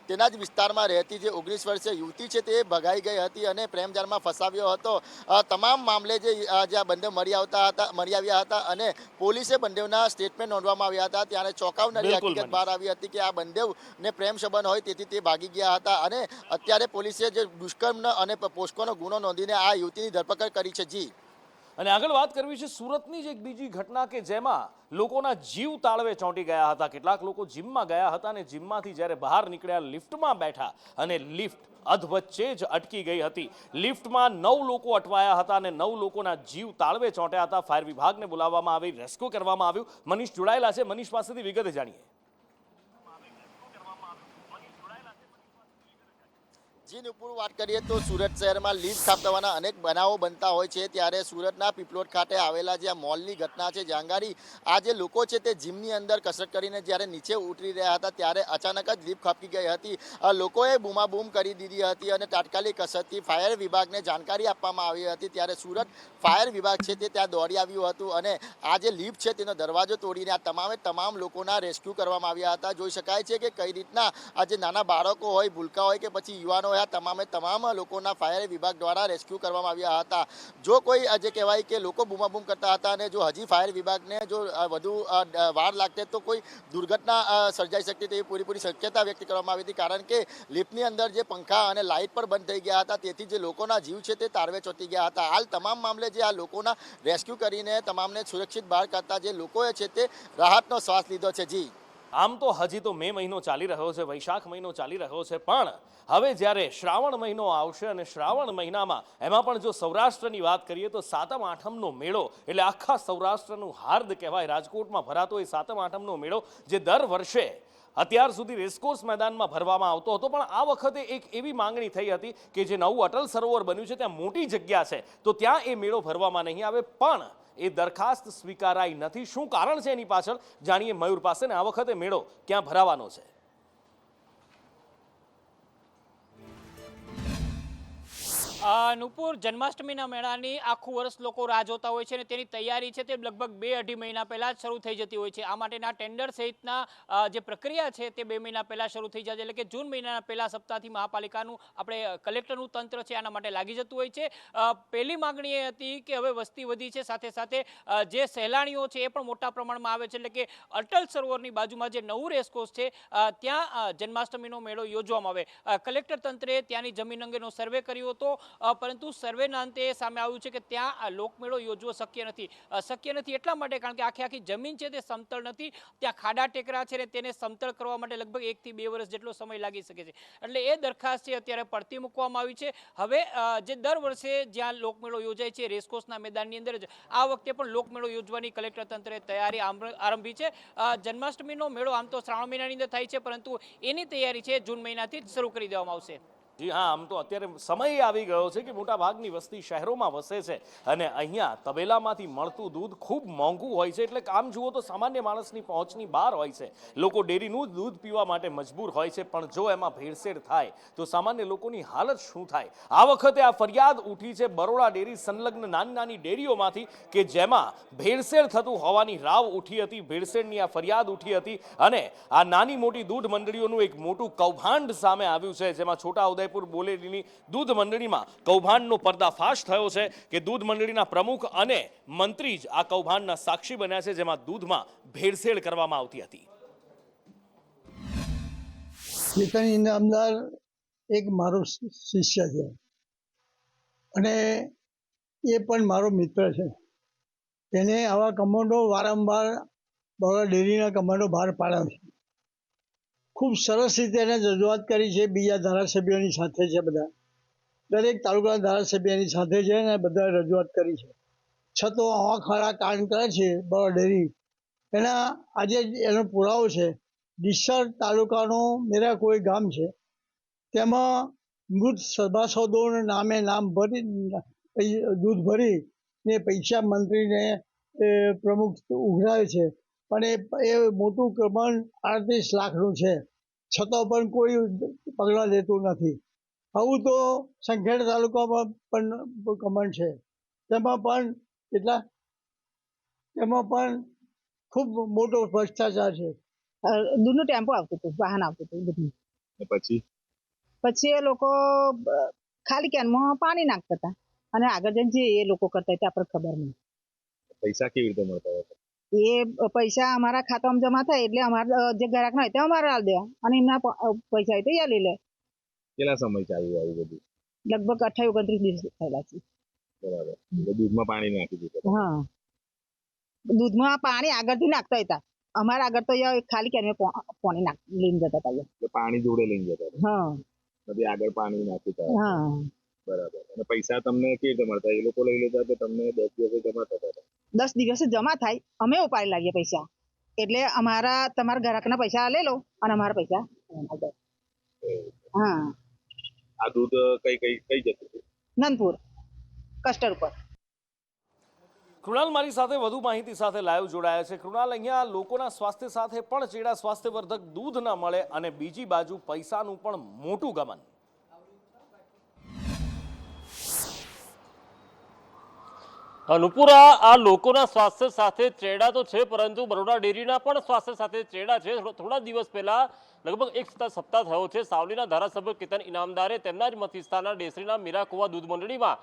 તેના જ વિસ્તારમાં રહેતી જે 19 વર્ષીય યુવતી છે તે ભગાઈ ગઈ હતી અને પ્રેમજાળમાં ફસાવ્યો હતો. તમામ મામલે જે આ બંદેવ મળી આવ્યા હતા અને પોલીસે બંદેવના સ્ટેટમેન્ટ નોંધવામાં આવ્યા હતા. ત્યારે ચોંકાવનારી હકીકત બહાર આવી હતી કે આ બંદેવને પ્રેમ સંબંધ હોય તેથી તે ભાગી ગયા હતા અને અત્યારે પોલીસે જે દુષ્કર્મ અને પોસ્કોનો ગુનો નોંધીને આ યુવતીની ધરપકડ કરી છે. જી, અને આગળ વાત કરવી છે સુરતની જ એક બીજી ઘટના કે જેમાં લોકોના જીવ તાળવે ચોંટી ગયા હતા. કેટલાક લોકો જીમમાં ગયા હતા અને જીમમાંથી જ્યારે બહાર નીકળ્યા લિફ્ટમાં બેઠા અને લિફ્ટ અધવચ્ચે જ અટકી ગઈ હતી. લિફ્ટમાં 9 લોકો અટવાયા હતા અને 9 લોકોના જીવ તાળવે ચોંટ્યા હતા. ફાયર વિભાગને બોલાવવામાં આવી, રેસ્ક્યુ કરવામાં આવ્યું. મનીષ જોડાયેલા છે, મનીષ પાસેથી વિગતે જાણીએ. જી નુપુર, વાત કરીએ તો સુરત શહેરમાં લીઝ કાપવાના અનેક બનાવો બનતા હોય છે, ત્યારે સુરતના પીપલોદ ખાતે આવેલા જે મોલની ઘટના છે, જાંગારી આ જે લોકો છે તે જીમની અંદર કસરત કરીને જ્યારે નીચે ઉતરી રહ્યા હતા ત્યારે અચાનક જ લીફ ખાપકી ગઈ હતી. લોકોએ બૂમાબૂમ કરી દીધી હતી અને તાત્કાલિક અસરથી ફાયર વિભાગને જાણકારી આપવામાં આવી હતી. ત્યારે સુરત ફાયર વિભાગ છે તે ત્યાં દોડી આવ્યું હતું અને આ જે લીફ છે તેનો દરવાજો તોડીને આ તમામ લોકોના રેસ્ક્યુ કરવામાં આવ્યા હતા. જોઈ શકાય છે કે કઈ રીતના આ જે નાના બાળકો હોય, ભૂલકા હોય કે પછી યુવાનો હોય, તમામ લોકોના ફાયર વિભાગ દ્વારા રેસ્ક્યુ કરવામાં આવ્યા હતા. જો કોઈ જે કહેવાય કે લોકો બૂમાબૂમ કરતા હતા અને જો હજી ફાયર વિભાગને જો વધુ વાર લાગતે તો કોઈ દુર્ઘટના સર્જાઈ શકતી તેવી પૂરેપૂરી શક્યતા વ્યક્ત કરવામાં આવી હતી, કારણ કે લિફ્ટની અંદર જે પંખા અને લાઇટ પણ બંધ થઈ ગયા હતા, તેથી જે લોકોના જીવ છે તે તારવે ચોંટી ગયા હતા. હાલ તમામ મામલે જે આ લોકોના રેસ્ક્યુ કરીને તમામને સુરક્ષિત બહાર કરતા જે લોકોએ છે તે રાહતનો શ્વાસ લીધો છે. જી, આમ તો હજી તો મે મહિનો ચાલી રહ્યો છે, વૈશાખ મહિનો ચાલી રહ્યો છે, પણ હવે જ્યારે શ્રાવણ મહિનો આવશે અને શ્રાવણ મહિનામાં એમાં પણ જો સૌરાષ્ટ્રની વાત કરીએ તો સાતમ આઠમનો મેળો એટલે આખા સૌરાષ્ટ્રનું હાર્દ કહેવાય. રાજકોટમાં ભરાતો એ સાતમ આઠમનો મેળો જે દર વર્ષે અત્યાર સુધી રેસકોર્સ મેદાનમાં ભરવામાં આવતો હતો, પણ આ વખતે એક એવી માંગણી થઈ હતી કે જે નવું અટલ સરોવર બન્યું છે ત્યાં મોટી જગ્યા છે, તો ત્યાં એ મેળો ભરવામાં નહીં આવે, પણ એ દરખાસ્ત સ્વીકારાઈ નથી. શું કારણ છે એની પાછળ જાણીએ મયુર પાસે ને આ વખતે મેળો ક્યાં ભરાવાનો છે. નુપુર, જન્માષ્ટમીના મેળાની આખું વર્ષ લોકો રાહ જોતા હોય છે અને તેની તૈયારી છે તે લગભગ 2-2.5 મહિના પહેલાં જ શરૂ થઈ જતી હોય છે. આ માટેના ટેન્ડર સહિતના જે પ્રક્રિયા છે તે 2 મહિના પહેલાં શરૂ થઈ જાય છે, એટલે કે જૂન મહિનાના પહેલા સપ્તાહથી મહાપાલિકાનું આપણે કલેક્ટરનું તંત્ર છે આના માટે લાગી જતું હોય છે. પહેલી માગણી એ હતી કે હવે વસ્તી વધી છે, સાથે સાથે જે સહેલાણીઓ છે એ પણ મોટા પ્રમાણમાં આવે છે, એટલે કે અટલ સરોવરની બાજુમાં જે નવું રેસકોર્સ છે ત્યાં જન્માષ્ટમીનો મેળો યોજવામાં આવે. કલેક્ટર તંત્રે ત્યાંની જમીન અંગેનો સર્વે કર્યો હતો, પરંતુ સર્વેના અંતે સામે આવ્યું છે કે ત્યાં લોકમેળો યોજવો શક્ય નથી. શક્ય નથી એટલા માટે કારણ કે આખી જમીન છે તે સમતળ નથી, ત્યાં ખાડા ટેકરા છે ને તેને સમતળ કરવા માટે લગભગ 1 થી 2 વર્ષ જેટલો સમય લાગી શકે છે. એટલે એ દરખાસ્ત છે અત્યારે પડતી મૂકવામાં આવી છે. હવે જે દર વર્ષે જ્યાં લોકમેળો યોજાય છે રેસકોર્સના મેદાનની અંદર જ આ વખતે પણ લોકમેળો યોજવાની કલેક્ટર તંત્રે તૈયારી આરંભી છે. જન્માષ્ટમીનો મેળો આમ તો શ્રાવણ મહિનાની અંદર થાય છે, પરંતુ એની તૈયારી છે જૂન મહિનાથી જ શરૂ કરી દેવામાં આવશે. જી હા, આમ તો અત્યારે સમય આવી ગયો છે કે મોટા ભાગની વસ્તી શહેરોમાં વસે છે અને અહીંયા તબેલામાંથી મળતું દૂધ ખૂબ મોંઘું હોય છે, એટલે આમ જુઓ તો સામાન્ય માણસની પહોંચની બહાર હોય છે. લોકો ડેરીનું દૂધ પીવા માટે મજબૂર હોય છે, પણ જો એમાં ભેળસેળ થાય તો સામાન્ય લોકોની હાલત શું થાય. આ વખતે આ ફરિયાદ ઉઠી છે બરોડા ડેરી સંલગ્ન નાની ડેરીઓમાંથી કે જેમાં ભેળસેળ થતું હોવાની રાવ ઉઠી હતી, ભેળસેળની આ ફરિયાદ ઉઠી હતી અને આ નાની મોટી દૂધ મંડળીઓનું એક મોટું કૌભાંડ સામે આવ્યું છે, જેમાં છોટાઉદેપુર બોલેલીની દૂધ મંડળીમાં કૌભાંડનો પર્દાફાશ થયો છે કે દૂધ મંડળીના પ્રમુખ અને મંત્રી જ આ કૌભાંડના સાક્ષી બન્યા છે, જેમાં દૂધમાં ભેળસેળ કરવામાં આવતી હતી. ચેતન ઇનામદાર એક મારો શિષ્ય છે અને એ પણ મારો મિત્ર છે. એને આવા કમાન્ડો વારંવાર બરોડા ડેરીના કમાન્ડો બહાર પાડ્યા છે. ખૂબ સરસ રીતે એને રજૂઆત કરી છે, બીજા ધારાસભ્યોની સાથે છે, બધા દરેક તાલુકાના ધારાસભ્યની સાથે છે અને બધા રજૂઆત કરી છે. છતાં આવા ખરા કાંડ કરે છે બરોડા ડેરી. એના આજે એનો પુરાવો છે. ડીસર તાલુકાનો મેરા કોઈ ગામ છે, તેમાં મૃત સભાસદોના નામે નામ ભરી દૂધ ભરી ને પૈસા મંત્રીને પ્રમુખ ઉઘરાવે છે, પણ એ મોટું કૌભાંડ 38 લાખનું છે, છતાં પણ કોઈ પગલાં લેતું નથી. આવું તો સંખેડા તાલુકામાં પણ કૌભાંડ છે, તેમાં પણ ખૂબ મોટો ભ્રષ્ટાચાર છે. દૂધનું ટેમ્પો આવતું હતું, વાહન આવતું હતું દૂધનું. પછી એ લોકો ખાલી કેનમાં પાણી નાખતા હતા અને આગળ જઈને જે એ લોકો કરતા હતા આપણે ખબર નહીં. પૈસા કેવી રીતે મળતા હતા? એ પૈસા અમારા ખાતામાં જમા થાય એટલે અમારા જે ગ્રાહક હોય તે અમારે આલ દેવા અને એમના પૈસા હોય તો એ લઈ લે. કેટલા સમય ચાલ્યું આવ્યું બધું? લગભગ 28-29 દિવસ થયેલા છે. બરાબર. દૂધમાં પાણી નાખી દીધું? હા, દૂધમાં પાણી આગળથી નાખતા હતા. અમારા આગળ તો ખાલી કેનમાં પાણી લઈને જતા હતા. પાણી જોડે લઈને જતા હતા? હા. પછી આગળ પાણી નાખ્યું હતા? હા. બરાબર. અને પૈસા તમને કેવી રીતે મળતા? એ લોકો લઈ લેતા કે તમને 10 દિવસે જમા થતા હતા? 10 દિવસે જમા થાય, અમે ઉપાડી લાગીએ પૈસા. એટલે તમારા ગ્રાહકના પૈસા લઈ લો અને અમારા પૈસા. હા. આ દૂધ કઈ જતું હતું? નંદપુર કસ્ટર ઉપર. કૃણાલ મારી સાથે વધુ માહિતી સાથે લાઈવ જોડાયા છે. કૃણાલ, અહીંયા લોકોના સ્વાસ્થ્ય સાથે પણ ચેડા સ્વાસ્થ્યવર્ધક દૂધ ન મળે અને બીજી બાજુ પૈસાનું પણ મોટું ગમન. નુપુરા, આ લોકોના સ્વાસ્થ્ય સાથે ચેડા તો છે, પરંતુ બરોડા ડેરીના પણ સ્વાસ્થ્ય સાથે ચેડા છે. થોડા દિવસ પહેલા લગભગ એક સપ્તાહ થયો છે, સાવલીના ધારાસભ્ય કેતન ઇનામદારે તેમના જ મત વિસ્તારના ડેસરીના મીરાકુવા દૂધ મંડળીમાં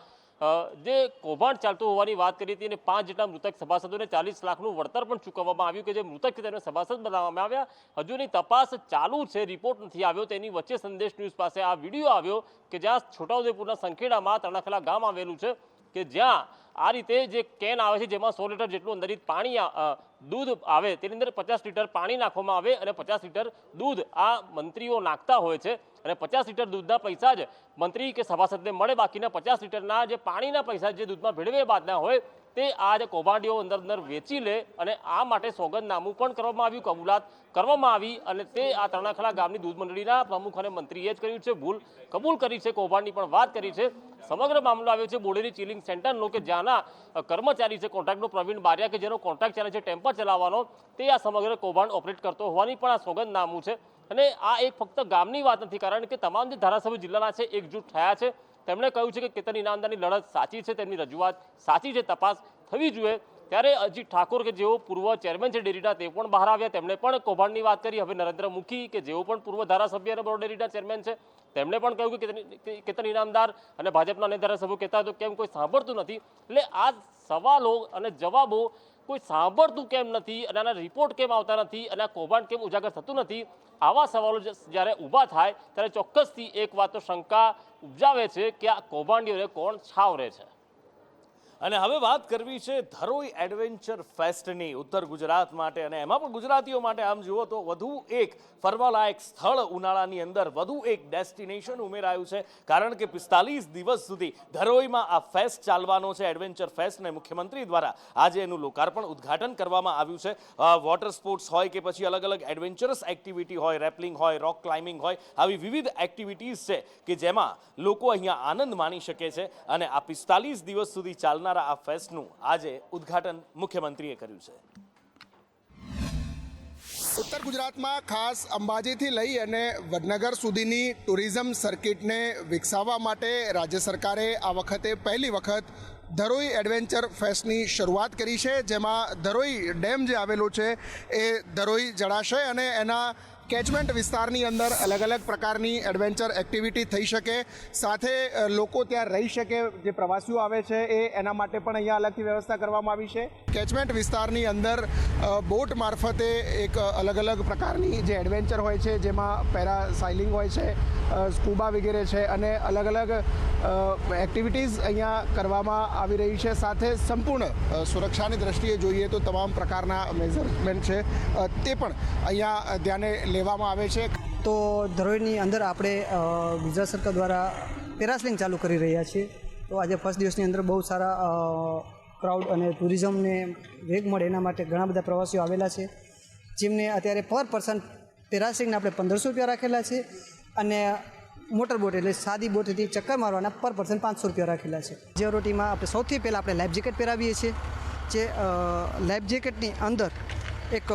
જે કૌભાંડ ચાલતું હોવાની વાત કરી હતી અને 5 જેટલા મૃતક સભાસદોને 40 લાખનું વળતર પણ ચૂકવવામાં આવ્યું કે જે મૃતક છે તેને સભાસદ બનાવવામાં આવ્યા. હજુની તપાસ ચાલુ છે, રિપોર્ટ નથી આવ્યો. તેની વચ્ચે સંદેશ ન્યૂઝ પાસે આ વિડીયો આવ્યો કે જ્યાં છોટાઉદેપુરના સંખેડામાં તરણાખેલા ગામ આવેલું છે કે જ્યાં આ રીતે જે કેન આવે છે જેમાં 100 લીટર જેટલું અંદરથી પાણી દૂધ આવે, તેની અંદર 50 લીટર પાણી નાખવામાં આવે અને 50 લીટર દૂધ આ મંત્રીઓ નાખતા હોય છે અને 50 લીટર દૂધના પૈસા જ મંત્રી કે સભાસદને મળે, બાકીના 50 લીટરના જે પાણીના પૈસા જે દૂધમાં ભેળવે બાદના હોય તે આ જે કૌભાંડીઓ અંદર વેચી લે અને આ માટે સોગંદનામું પણ કરવામાં આવ્યું, કબૂલાત કરવામાં આવી અને તે આ તરણાખલા ગામની દૂધ મંડળીના પ્રમુખ અને મંત્રીએ જ કર્યું છે, ભૂલ કબૂલ કરી છે, કૌભાંડની પણ વાત કરી છે। સમગ્ર મામલો આવ્યો છે બોડેલી ચિલિંગ સેન્ટરનો કે જ્યાંના કર્મચારી છે કોન્ટ્રાક્ટનો પ્રવીણ બારિયા કે જેનો કોન્ટ્રાક્ટ ચાલે છે ટેમ્પર ચલાવવાનો, તે આ સમગ્ર કૌભાંડ ઓપરેટ કરતો હોવાની પણ આ સોગંદનામું છે। અને આ એક ફક્ત ગામની વાત નથી, કારણ કે તમામ જે ધારાસભ્ય જિલ્લાના છે એકજૂટ થયા છે। તેમણે કહ્યું છે કે કેતન ઇનામદારની લડત સાચી છે, તેમની રજૂઆત સાચી છે, તપાસ થવી જોઈએ। ત્યારે અજીત ઠાકોર કે જેઓ પૂર્વ ચેરમેન છે ડેરીના તે પણ બહાર આવ્યા, તેમણે પણ કૌભાંડની વાત કરી। હવે નરેન્દ્ર મુખી કે જેઓ પણ પૂર્વ ધારાસભ્ય અને બરોડા ડેરીના ચેરમેન છે તેમણે પણ કહ્યું કે કેતન ઇનામદાર અને ભાજપના અનેક ધારાસભ્યો કહેતા તો કેમ કોઈ સાંભળતું નથી। એટલે આ સવાલો અને જવાબો કોઈ સાંભળતું કેમ નથી અને આના રિપોર્ટ કેમ આવતા નથી અને આ કૌભાંડ કેમ ઉજાગર થતું નથી, આવા સવાલો જ્યારે ઊભા થાય ત્યારે ચોક્કસથી એક વાત તો શંકા ઉપજાવે છે કે આ કૌભાંડીઓને કોણ છાવરે છે। અને હવે વાત કરવી છે ધરોઈ એડવેન્ચર ફેસ્ટની ઉત્તર ગુજરાત માટે, અને એમાં પણ ગુજરાતીઓ માટે આમ જુઓ તો વધુ એક ફરવાલાયક સ્થળ ઉનાળાની અંદર વધુ એક ડેસ્ટિનેશન ઉમેરાયું છે, કારણ કે 45 દિવસ સુધી ધરોઈમાં આ ફેસ્ટ ચાલવાનો છે, એડવેન્ચર ફેસ્ટ, અને મુખ્યમંત્રી દ્વારા આજે એનું લોકાર્પણ ઉદ્ઘાટન કરવામાં આવ્યું છે। વોટર સ્પોર્ટ્સ હોય કે પછી અલગ અલગ એડવેન્ચરસ એક્ટિવિટી હોય, રેપલિંગ હોય, રોક ક્લાઇમ્બિંગ હોય, આવી વિવિધ એક્ટિવિટીઝ છે કે જેમાં લોકો અહીંયા આનંદ માણી શકે છે। અને આ 45 દિવસ સુધી ચાલનાર આ ફેસ્ટનું આજે ઉદ્ઘાટન મુખ્યમંત્રીએ કર્યું છે। ઉત્તર ગુજરાતમાં ખાસ અંબાજીથી લઈ અને વડનગર સુધીની ટુરિઝમ સર્કિટને વિકસાવવા માટે રાજ્ય સરકારે આ વખતે પહેલી વખત ધરોઈ એડવેન્ચર ફેસ્ટની શરૂઆત કરી છે, જેમાં ધરોઈ ડેમ જે આવેલો છે એ ધરોઈ જળાશય અને એના કેચમેન્ટ વિસ્તારની અંદર અલગ અલગ પ્રકારની એડવેન્ચર એક્ટિવિટી થઈ શકે, સાથે લોકો ત્યાં રહી શકે, જે પ્રવાસીઓ આવે છે એ એના માટે પણ અહીંયા અલગથી વ્યવસ્થા કરવામાં આવી છે। કેચમેન્ટ વિસ્તારની અંદર બોટ મારફતે એક અલગ અલગ પ્રકારની જે એડવેન્ચર હોય છે, જેમાં પેરાસાઇલિંગ હોય છે, સ્કૂબા વગેરે છે, અને અલગ અલગ એક્ટિવિટીઝ અહીંયા કરવામાં આવી રહી છે। સાથે સંપૂર્ણ સુરક્ષાની દ્રષ્ટિએ જોઈએ તો તમામ પ્રકારના મેઝરમેન્ટ છે તે પણ અહીંયા ધ્યાને લેવામાં આવે છે। તો ધરોઈની અંદર આપણે ગુજરાત સરકાર દ્વારા પેરાસેલિંગ ચાલુ કરી રહ્યા છીએ। તો આજે ફર્સ્ટ દિવસની અંદર બહુ સારા ક્રાઉડ અને ટુરિઝમને વેગ મળે એના માટે ઘણા બધા પ્રવાસીઓ આવેલા છે, જેમને અત્યારે પર પર્સન પેરાસેલિંગના આપણે 1500 રૂપિયા રાખેલા છે, અને મોટર બોટ એટલે સાદી બોટથી ચક્કર મારવાના પર પર્સન 500 રૂપિયા રાખેલા છે। જીઓરોટીમાં આપણે સૌથી પહેલાં આપણે લાઈફ જેકેટ પહેરાવીએ છીએ, જે લાઈફ જેકેટની અંદર એક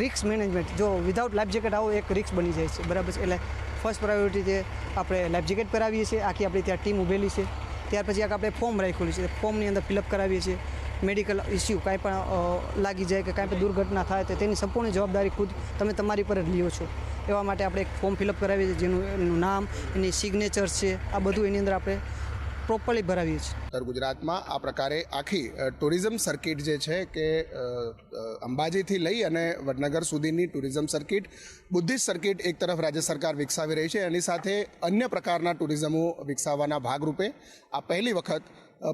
રિસ્ક મેનેજમેન્ટ, જો વિધાઉટ લાઈફ જેકેટ આવો એક રિસ્ક બની જાય છે, બરાબર છે। એટલે ફર્સ્ટ પ્રાયોરિટી છે આપણે લાઈફ જેકેટ પહેરાવીએ છીએ, આખી આપણી ત્યાં ટીમ ઊભેલી છે। ત્યાર પછી આપણે ફોર્મ રાખેલું છે, ફોર્મની અંદર ફિલઅપ કરાવીએ છીએ। મેડિકલ ઇસ્યુ કાંઈ પણ લાગી જાય કે કાંઈ પણ દુર્ઘટના થાય તો તેની સંપૂર્ણ જવાબદારી ખુદ તમે તમારી પર જ લ્યો છો, એવા માટે આપણે એક ફોર્મ ફિલઅપ કરાવીએ છીએ, જેનું એનું નામ, એની સિગ્નેચર છે, આ બધું એની અંદર આપણે પ્રોપરલી ભરાવીએ છીએ। ઉત્તર ગુજરાતમાં આ પ્રકારે આખી ટુરિઝમ સર્કિટ જે છે કે અંબાજીથી લઈ અને વડનગર સુધીની ટુરિઝમ સર્કિટ, બુદ્ધિસ્ટ સર્કિટ એક તરફ રાજ્ય સરકાર વિકસાવી રહી છે, એની સાથે અન્ય પ્રકારના ટુરિઝમો વિકસાવવાના ભાગરૂપે આ પહેલી વખત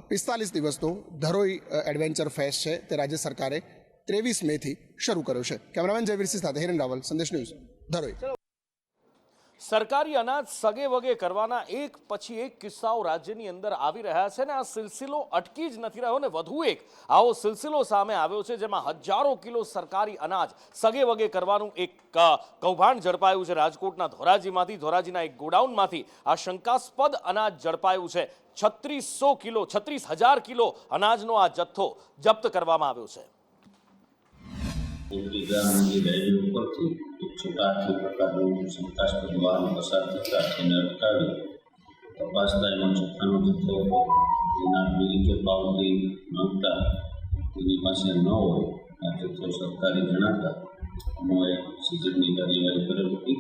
45 દિવસનો ધરોઈ એડવેન્ચર ફેસ્ટ છે તે રાજ્ય સરકારે 23 મેથી શરૂ કર્યો છે। કેમેરામેન જયવીરસિંહ સાથે હિરેન રાવલ, સંદેશ ન્યૂઝ, ધરોઈ। સરકારી અનાજ સગે વગે કરવાના એક પછી એક કિસ્સાઓ રાજ્યની અંદર આવી રહ્યા છે, ને આ સિલસિલો અટકી જ નથી રહ્યો, ને વધુ એક આવો સિલસિલો સામે આવ્યો છે, જેમાં હજારો કિલો સરકારી અનાજ સગે વગે કરવાનું એક કૌભાંડ ઝડપાયું છે। રાજકોટના ધોરાજીના એક ગોડાઉનમાંથી આ શંકાસ્પદ અનાજ ઝડપાયું છે। 36,000 કિલો અનાજનો આ જથ્થો જપ્ત કરવામાં આવ્યો છે। છોટા હાથી પ્રકારનું શંકાસ્પદ વાહન પસાર થતા તેને અટકાવી તપાસતા એમાં જથ્થાનો જથ્થો જેના મિલિકે પાવતી માંગતા તેની પાસે ન હોય આ જથ્થો સરકારી જણાતા અમોએ સીઝનની કાર્યવાહી કરેલ હતી।